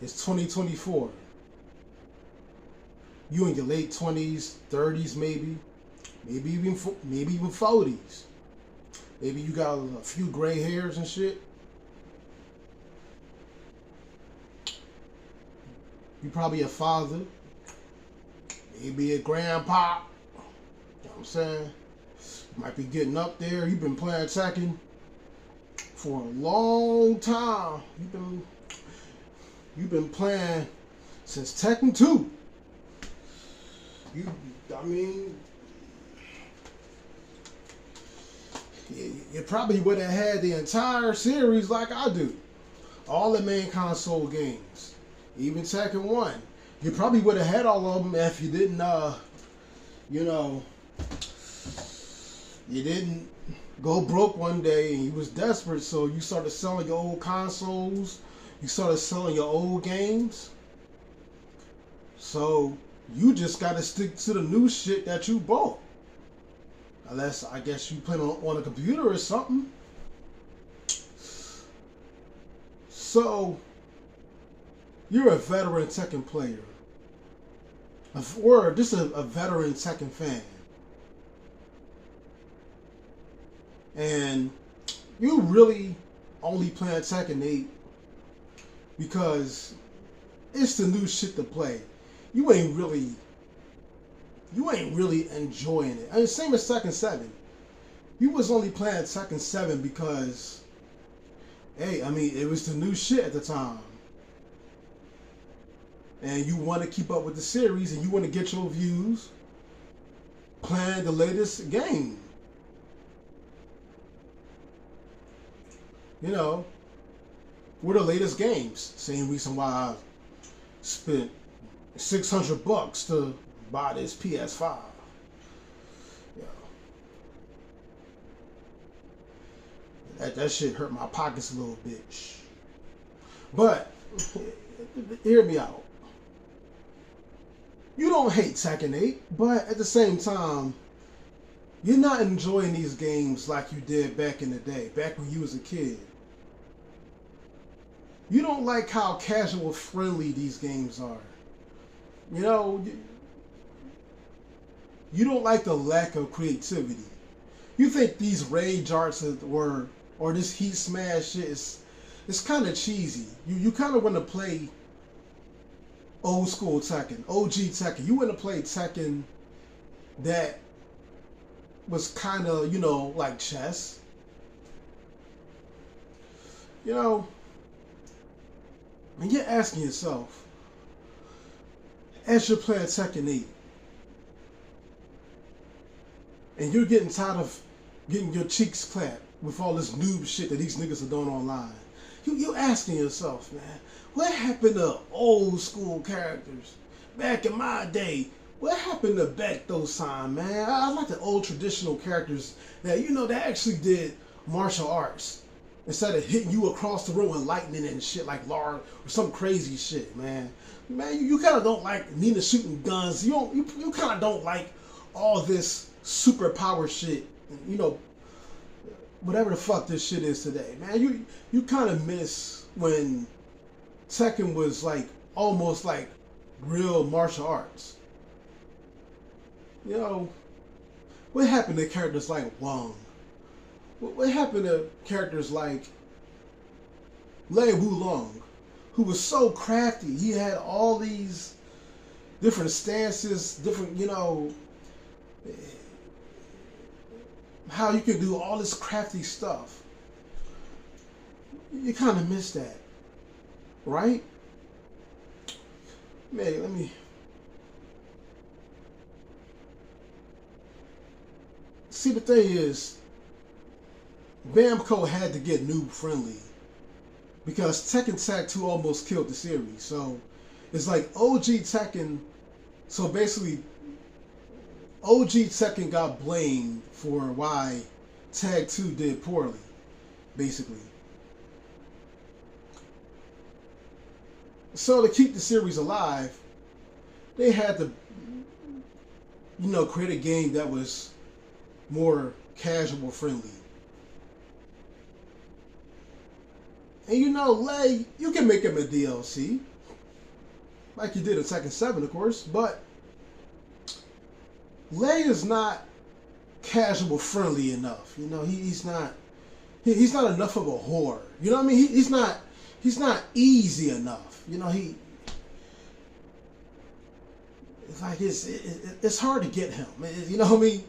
It's 2024. You in your late 20s, 30s, maybe even 40s. Maybe you got a few gray hairs and shit. You probably a father, maybe a grandpa. You know what I'm saying? Might be getting up there. You've been playing Tekken for a long time. You've been playing since Tekken 2. You, I mean, you probably would have had the entire series like I do. All the main console games. Even Tekken 1. You probably would have had all of them if you didn't, you know, you didn't go broke one day and you was desperate, so you started selling your old consoles, you started selling your old games. So you just got to stick to the new shit that you bought. Unless, I guess, you play on a computer or something. So, you're a veteran Tekken player. Or just a veteran Tekken fan. And you really only playing Tekken 8 because it's the new shit to play. You ain't really enjoying it. I mean, same as Tekken 7. You was only playing Tekken 7 because, hey, I mean, it was the new shit at the time. And you want to keep up with the series and you want to get your views playing the latest game. You know, what are the latest games? Same reason why I spent $600 to buy this PS5. Yeah. That shit hurt my pockets a little bit. But hear me out. You don't hate Tekken 8, but at the same time, you're not enjoying these games like you did back in the day, back when you was a kid. You don't like how casual friendly these games are. You know, you don't like the lack of creativity. You think these rage arts or this heat smash shit it's kind of cheesy. You kind of want to play old school Tekken, OG Tekken. You want to play Tekken that was kind of, you know, like chess. You know, and you're asking yourself, as you're playing Tekken 8, and you're getting tired of getting your cheeks clapped with all this noob shit that these niggas are doing online, you asking yourself, man, what happened to old school characters back in my day? What happened to back those time, man? I like the old traditional characters that, you know, that actually did martial arts instead of hitting you across the room with lightning and shit like Lar or some crazy shit, man. Man, you kind of don't like Nina shooting guns. You kind of don't like all this superpower shit. You know, whatever the fuck this shit is today, man. You kind of miss when Tekken was like almost like real martial arts. You know, what happened to characters like Wong? What happened to characters like Lei Wulong, who was so crafty? He had all these different stances, different, you know, how you can do all this crafty stuff. You kind of miss that, right? Man, let me see. The thing is, Bamco had to get noob friendly because Tekken Tag 2 almost killed the series. So it's like OG Tekken. So basically, OG Tekken got blamed for why Tag 2 did poorly, basically. So to keep the series alive, they had to, you know, create a game that was more casual friendly. And you know, Lei, you can make him a DLC. like you did in Tekken 7, of course. But Lei is not casual friendly enough. You know, he's not enough of a whore. You know what I mean? He's not easy enough. You know, it's like it's hard to get him. You know what I mean?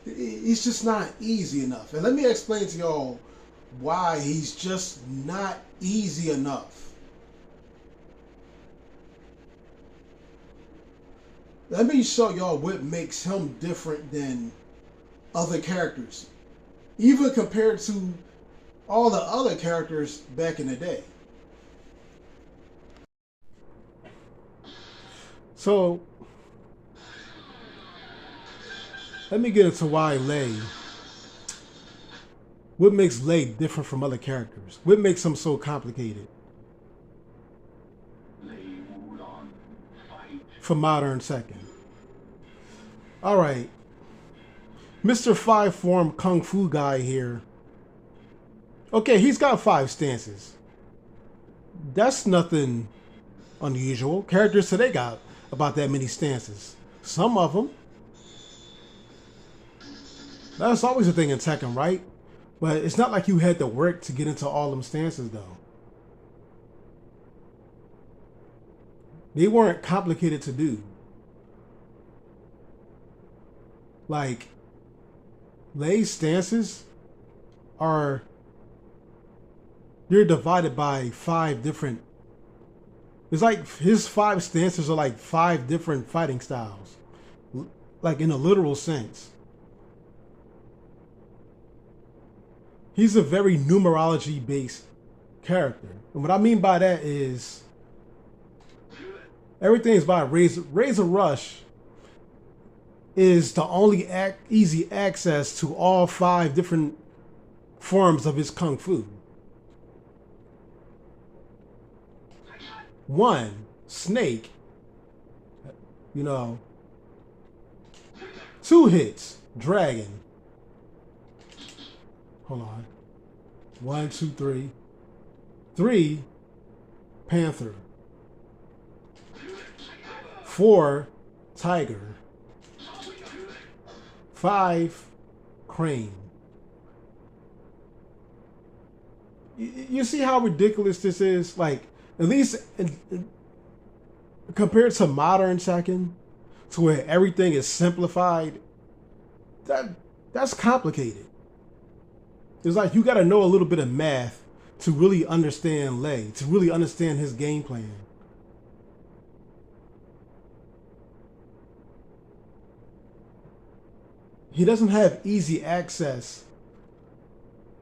He's just not easy enough. And let me explain to y'all why he's just not easy enough. Let me show y'all what makes him different than other characters, even compared to all the other characters back in the day. So, let me get into why Lei. What makes Lei different from other characters? What makes him so complicated? Lei Wulong, fight. For modern Tekken. Alright. Mr. 5-form Kung Fu guy here. Okay, he's got 5 stances. That's nothing unusual. Characters today got about that many stances. Some of them. That's always a thing in Tekken, right? But it's not like you had to work to get into all them stances, though. They weren't complicated to do. Like, Lei's stances are... You're divided by 5 different... It's like his 5 stances are like 5 different fighting styles. Like, in a literal sense. He's a very numerology-based character. And what I mean by that is everything is by Razor Rush is the only easy access to all 5 different forms of his Kung Fu. 1, Snake. You know. 2 hits, Dragon. Hold on. 1, 2, 3. 3, Panther. 4, Tiger. 5, Crane. You see how ridiculous this is? Like, at least compared to modern Tekken, to where everything is simplified, that's complicated. It's like you got to know a little bit of math to really understand Lei, to really understand his game plan. He doesn't have easy access.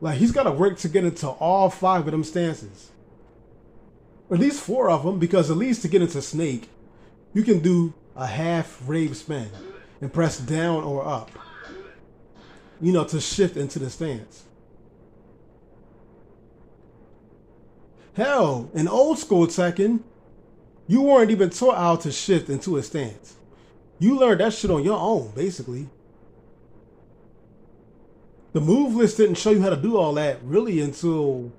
Like, he's got to work to get into all 5 of them stances. Or at least 4 of them, because at least to get into Snake, you can do a half rave spin and press down or up, you know, to shift into the stance. Hell, in old school Tekken, you weren't even taught how to shift into a stance. You learned that shit on your own, basically. The move list didn't show you how to do all that really until,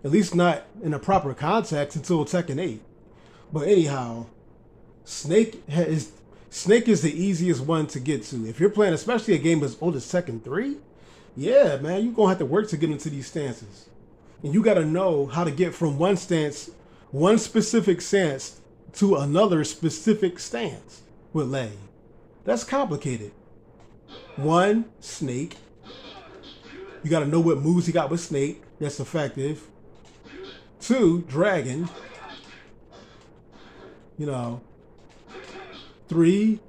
at least not in a proper context, until Tekken 8. But anyhow, Snake is the easiest one to get to. If you're playing, especially a game as old as Tekken 3, yeah, man, you're gonna have to work to get into these stances. And you gotta know how to get from one specific stance to another specific stance with Lei. That's complicated. 1, Snake. You gotta know what moves he got with Snake. That's effective. 2, Dragon. You know. 3,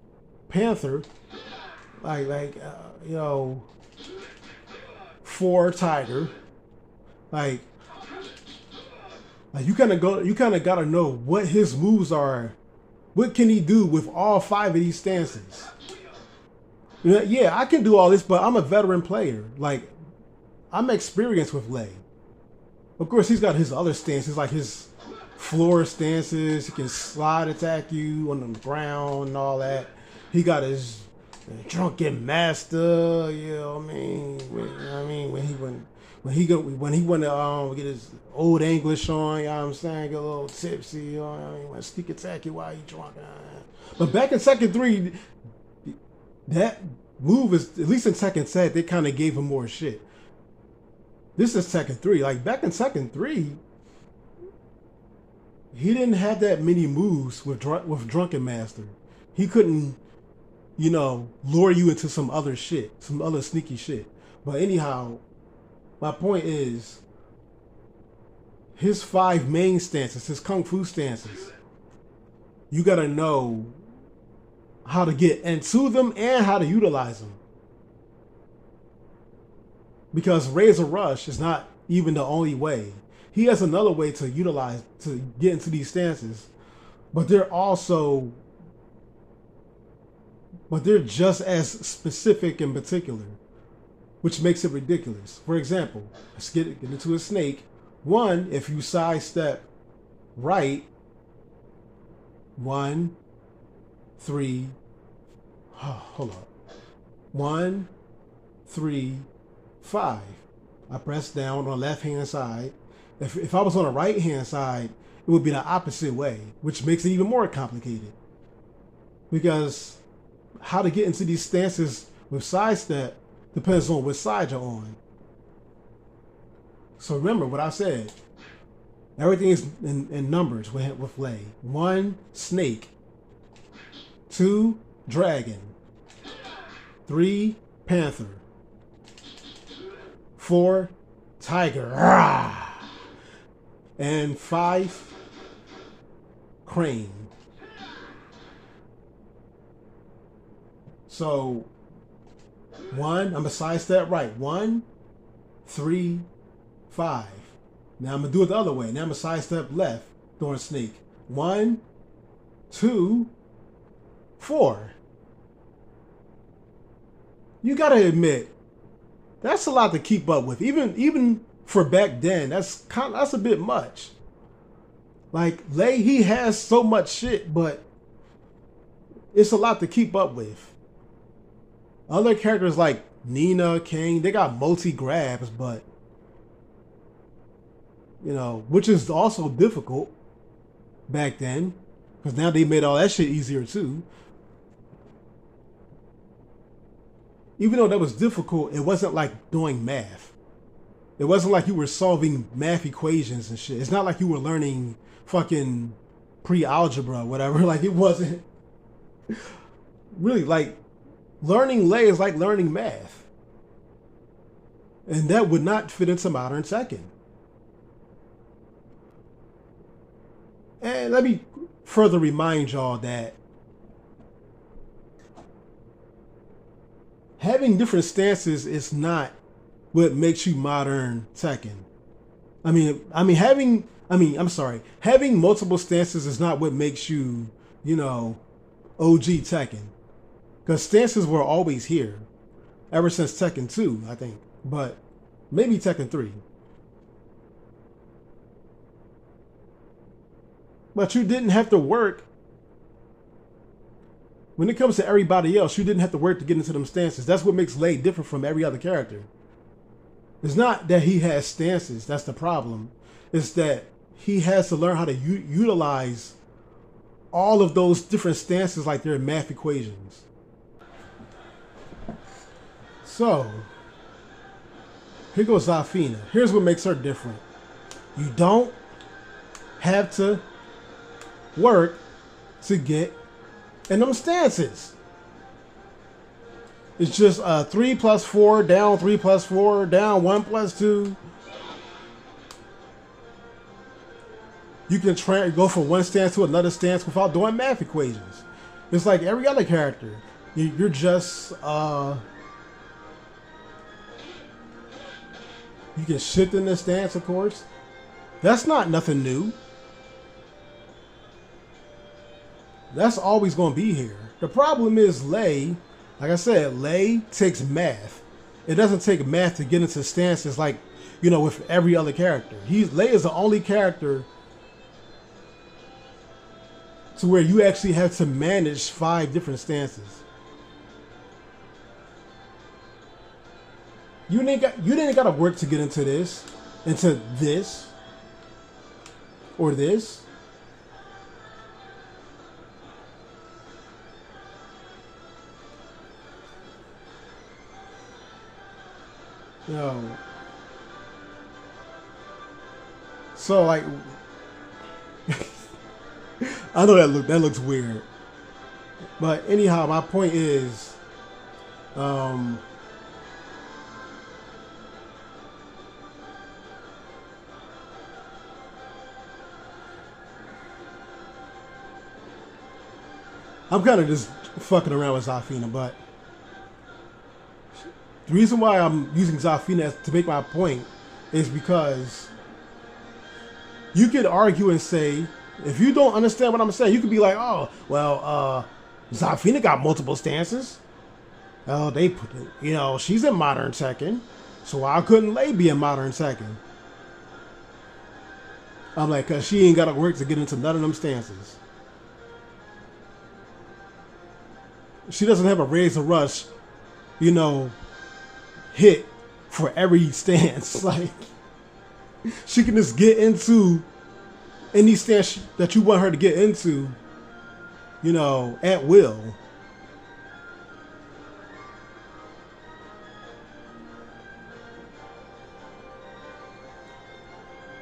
Panther. You know. 4, Tiger. Like you kind of gotta know what his moves are. What can he do with all 5 of these stances? You know, yeah, I can do all this, but I'm a veteran player. Like, I'm experienced with Lei. Of course, he's got his other stances, like his floor stances. He can slide attack you on the ground and all that. He got his Drunken master, you know what I mean? When he went to get his old English on, you know what I'm saying, get a little tipsy, you know what I mean? When sneak attack you while you drunk. But back in Tekken 3, that move is, at least in Tekken Set, they kind of gave him more shit. This is Tekken 3. Like back in Tekken 3, he didn't have that many moves with Drunken Master. He couldn't, you know, lure you into some other shit, some other sneaky shit. But anyhow, my point is, his 5 main stances, his kung fu stances, you gotta know how to get into them and how to utilize them. Because Razor Rush is not even the only way. He has another way to utilize, to get into these stances, but they're just as specific and particular, which makes it ridiculous. For example, let's get into a snake. 1, if you sidestep right, 1, 3, hold on, 1, 3, 5. I press down on the left hand side. If I was on the right hand side, it would be the opposite way, which makes it even more complicated. Because how to get into these stances with sidestep depends on which side you're on. So remember what I said. Everything is in numbers with Lei. 1, snake. 2, dragon. 3, panther. 4, tiger. And 5, crane. So 1, I'm gonna sidestep right. 1, 3, 5. Now I'm gonna do it the other way. Now I'm gonna sidestep left during snake. 1, 2, 4. You gotta admit, that's a lot to keep up with. Even for back then, that's a bit much. Like Lei, he has so much shit, but it's a lot to keep up with. Other characters like Nina, King, they got multi-grabs, but, you know, which is also difficult back then, because now they made all that shit easier too. Even though that was difficult, it wasn't like doing math. It wasn't like you were solving math equations and shit. It's not like you were learning fucking pre-algebra or whatever. Like, it wasn't really like, learning Lei is like learning math. And that would not fit into modern Tekken. And let me further remind y'all that having different stances is not what makes you modern Tekken. Having multiple stances is not what makes you, you know, OG Tekken. Because stances were always here, ever since Tekken 2, I think. But maybe Tekken 3. But you didn't have to work. When it comes to everybody else, you didn't have to work to get into them stances. That's what makes Lei different from every other character. It's not that he has stances, that's the problem. It's that he has to learn how to utilize all of those different stances like they're math equations. So, here goes Zafina. Here's what makes her different. You don't have to work to get in them stances. It's just 3 plus 4, down 3 plus 4, down 1 plus 2. You can go from one stance to another stance without doing math equations. It's like every other character. You're just you can shift in the stance, of course. That's not nothing new. That's always going to be here. The problem is Lei, like I said, Lei takes math. It doesn't take math to get into stances like, you know, with every other character. Lei is the only character to where you actually have to manage 5 different stances. You didn't got to work to get into this, or this. No. So like, I know that looks weird, but anyhow, my point is, um, I'm kind of just fucking around with Zafina, but the reason why I'm using Zafina to make my point is because you could argue and say, if you don't understand what I'm saying, you could be like, oh, well, Zafina got multiple stances. Oh, they put it, she's in modern Tekken, so why couldn't Lei be in modern Tekken? I'm like, cause she ain't gotta work to get into none of them stances. She doesn't have a razor rush, hit for every stance. Like, she can just get into any stance that you want her to get into, at will.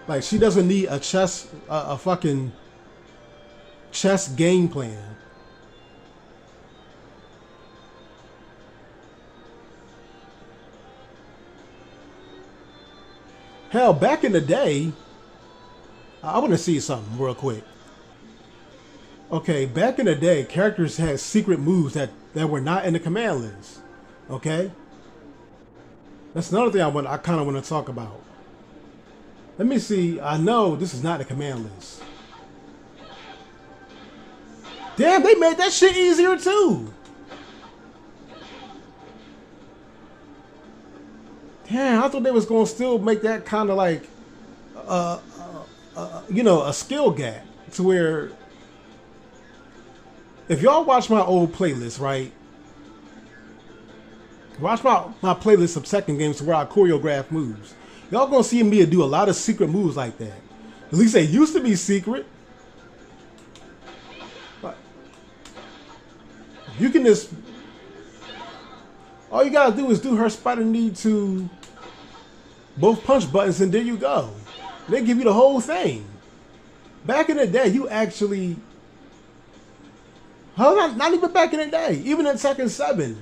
Like, she doesn't need a fucking chess game plan. Hell, back in the day, I want to see something real quick. Okay, back in the day, characters had secret moves that were not in the command list. Okay? That's another thing I kind of want to talk about. Let me see. I know this is not a command list. Damn, they made that shit easier too. Damn, I thought they was gonna still make that kind of like, a skill gap to where, if y'all watch my old playlist, right? Watch my playlist of Tekken games where I choreograph moves. Y'all gonna see me do a lot of secret moves like that. At least they used to be secret. But you can just, all you gotta do is do her spider knee to both punch buttons, and there you go. They give you the whole thing. Back in the day, you actually, not even back in the day, even in Tekken 7,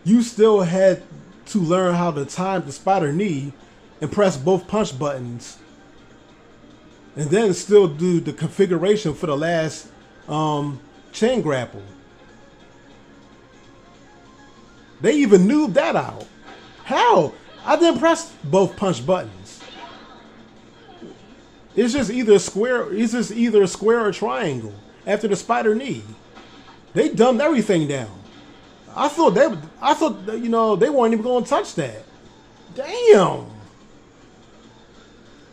you still had to learn how to time the spider knee and press both punch buttons, and then still do the configuration for the last chain grapple. They even knew that out. How? I didn't press both punch buttons. It's just either a square. It's just either a square or triangle after the spider knee. They dumbed everything down. I thought they weren't even going to touch that. Damn.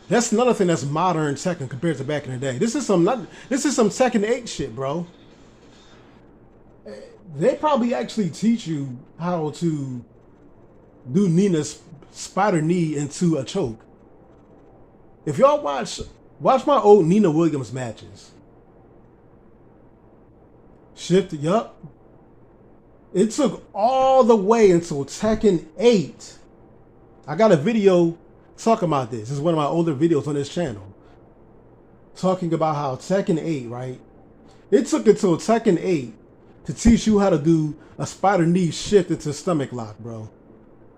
That's another thing that's modern Tekken compared to back in the day. This is some Tekken 8 shit, bro. They probably actually teach you how to do Nina's spider knee into a choke. If y'all watch my old Nina Williams matches. Yup. It took all the way until Tekken 8. I got a video talking about this. This is one of my older videos on this channel. Talking about how Tekken 8, right? It took until Tekken 8 to teach you how to do a spider knee shift into stomach lock, bro.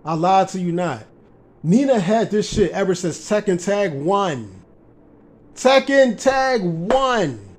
I lied to you not. Nina had this shit ever since Tekken Tag 1. Tekken Tag 1.